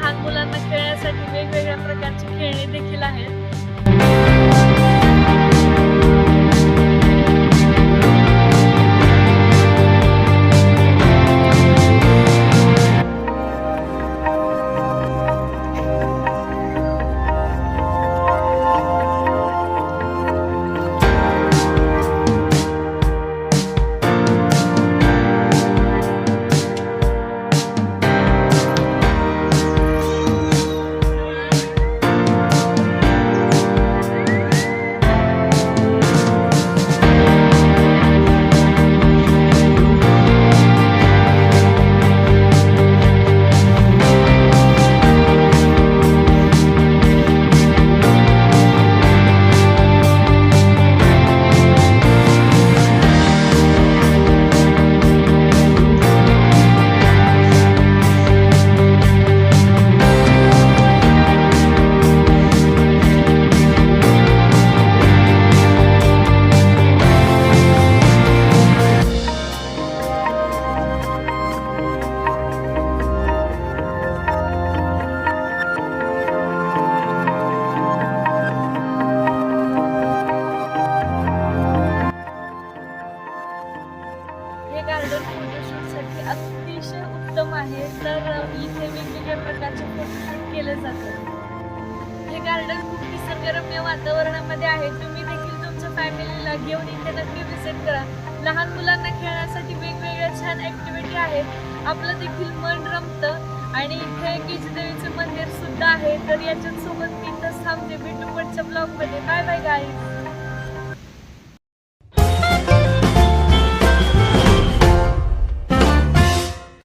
लहान मुलांना खेळण्यासाठी वेगवेगळ्या प्रकारची खेळणी देखील आहेत. हे गार्डन फोटोशूटसाठी अतिशय उत्तम आहे. तर इथे वेगवेगळ्या प्रकारचे फोटोशूट केले जातात. हे गार्डन खूप निसर्गरम्य वातावरणामध्ये आहे. तुम्ही देखील तुमच्या फॅमिलीला घेऊन इथे नक्की व्हिजिट करा. लहान मुलांना खेळण्यासाठी वेगवेगळ्या छान ऍक्टिव्हिटी आहेत. आपलं देखील मन रमतं आणि इथे गिज देवीचे मंदिर सुद्धा आहे. तर याच्यासोबत मी इथंच थांबते. भेटू पुढच्या ब्लॉगमध्ये. Bye bye guys.